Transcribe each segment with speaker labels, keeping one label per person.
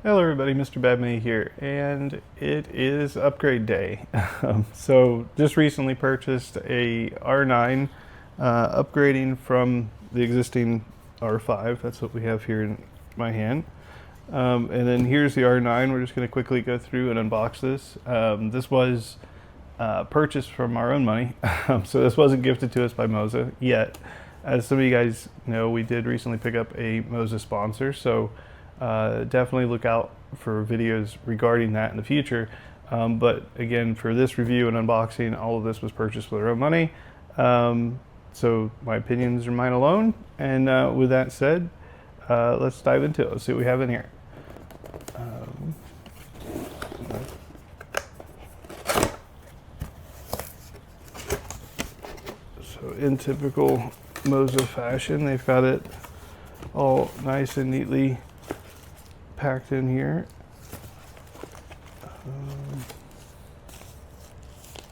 Speaker 1: Hello everybody, Mr. BadMae here, and it is upgrade day. So just recently purchased a R9, upgrading from the existing R5. That's what we have here in my hand. And then here's the R9. We're just going to quickly go through and unbox this. This was purchased from our own money, so this wasn't gifted to us by MOZA yet. As some of you guys know, we did recently pick up a MOZA sponsor, so definitely look out for videos regarding that in the future. But again, for this review and unboxing, all of this was purchased with our own money. So my opinions are mine alone. And with that said, let's dive into it. Let's see what we have in here. So in typical MOZA fashion, they've got it all nice and neatly packed in here.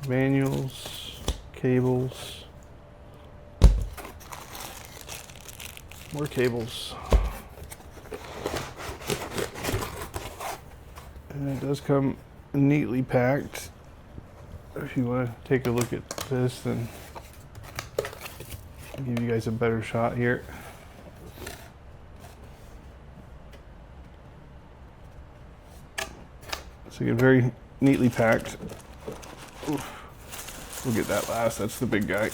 Speaker 1: Manuals, cables, more cables, and it does come neatly packed. If you want to take a look at this, then I'll give you guys a better shot here. So again, very neatly packed. Oof. We'll get that last, that's the big guy.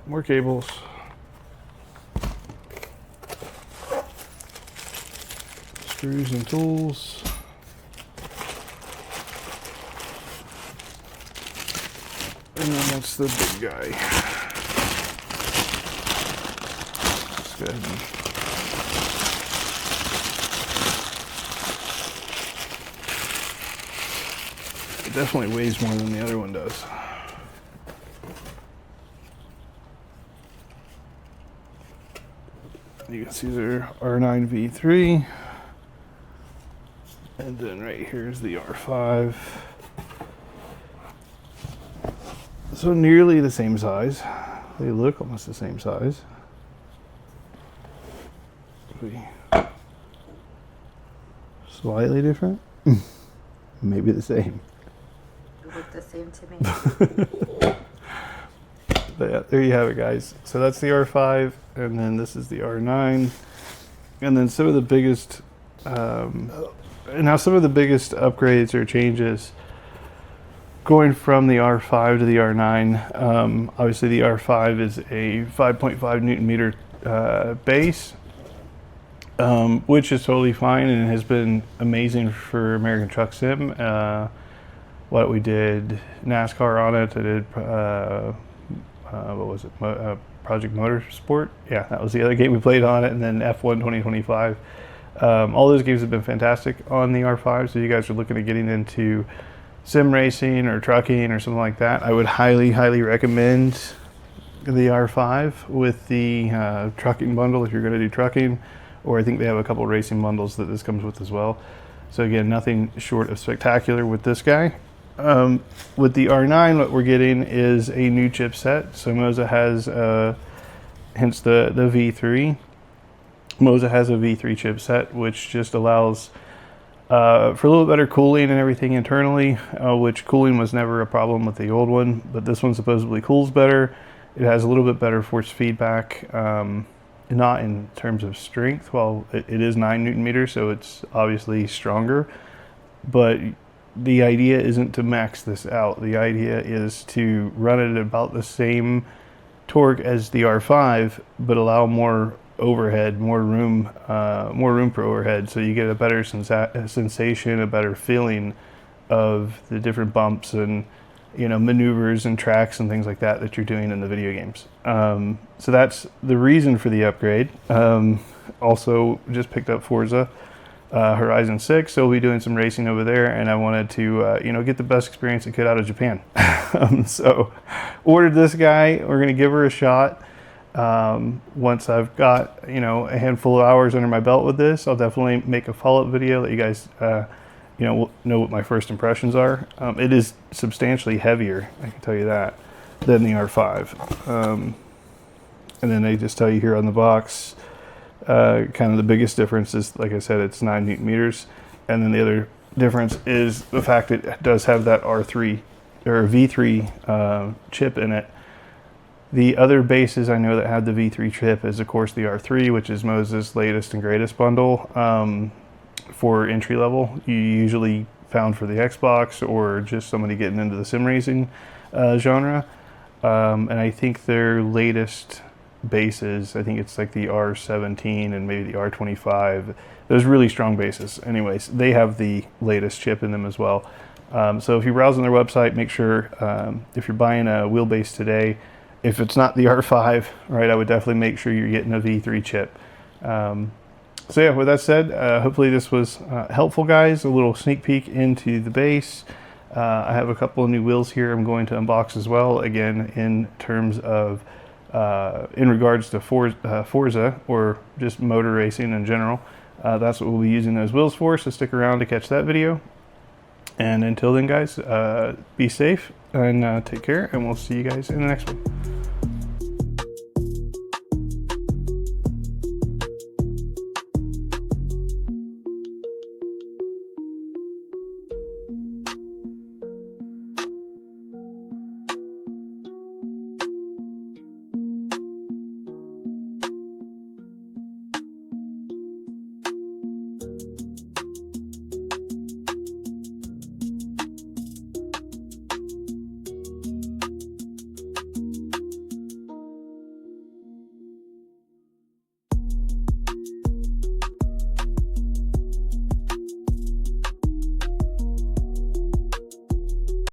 Speaker 1: More cables. Screws and tools. And then that's the big guy. Let's go ahead and definitely weighs more than the other one does. You can see there R9 V3, and then right here is the R5. So nearly the same size. They look almost the same size. Slightly different. Maybe the same.
Speaker 2: Look the same to me.
Speaker 1: But yeah, there you have it, guys. So that's the R5, and then this is the R9, and then some of the biggest upgrades or changes going from the R5 to the R9. Obviously the R5 is a 5.5 Newton meter base, which is totally fine and has been amazing for American Truck Sim. What we did NASCAR on it. I did what was it? Project Motorsport. Yeah, that was the other game we played on it, and then F1 2025. All those games have been fantastic on the R5. So you guys are looking at getting into sim racing or trucking or something like that, I would highly recommend the R5 with the trucking bundle if you're going to do trucking, or I think they have a couple racing bundles that this comes with as well. So again, nothing short of spectacular with this guy. With the R9, what we're getting is a new chipset. So MOZA has, hence the V3. MOZA has a V3 chipset, which just allows for a little better cooling and everything internally, which cooling was never a problem with the old one, but this one supposedly cools better. It has a little bit better force feedback, not in terms of strength. Well, it is 9 Newton meters, so it's obviously stronger, but the idea isn't to max this out. The idea is to run it at about the same torque as the R5, but allow more overhead, more room for overhead, so you get a better sensation, a better feeling of the different bumps and maneuvers and tracks and things like that you're doing in the video games. So that's the reason for the upgrade. Also just picked up Forza Horizon 6, so we'll be doing some racing over there, and I wanted to get the best experience I could out of Japan. So ordered this guy. We're gonna give her a shot. Once I've got a handful of hours under my belt with this, I'll definitely make a follow-up video that you guys know what my first impressions are. It is substantially heavier, I can tell you that, than the R5. And then they just tell you here on the box Kind of the biggest difference is, like I said, it's 9 Newton meters. And then the other difference is the fact it does have that R3 or V3 chip in it. The other bases I know that have the V3 chip is, of course, the R3, which is MOZA's latest and greatest bundle for entry level. You usually found for the Xbox or just somebody getting into the sim racing genre. And I think their latest bases, I think it's like the R17 and maybe the R25. Those really strong bases. Anyways, they have the latest chip in them as well. So if you browse on their website, make sure if you're buying a wheelbase today, if it's not the R5, right, I would definitely make sure you're getting a V3 chip. So yeah, with that said, hopefully this was helpful, guys. A little sneak peek into the base. I have a couple of new wheels here I'm going to unbox as well, again, in terms of, in regards to Forza or just motor racing in general. That's what we'll be using those wheels for, so stick around to catch that video. And until then, guys, be safe and take care, and we'll see you guys in the next one.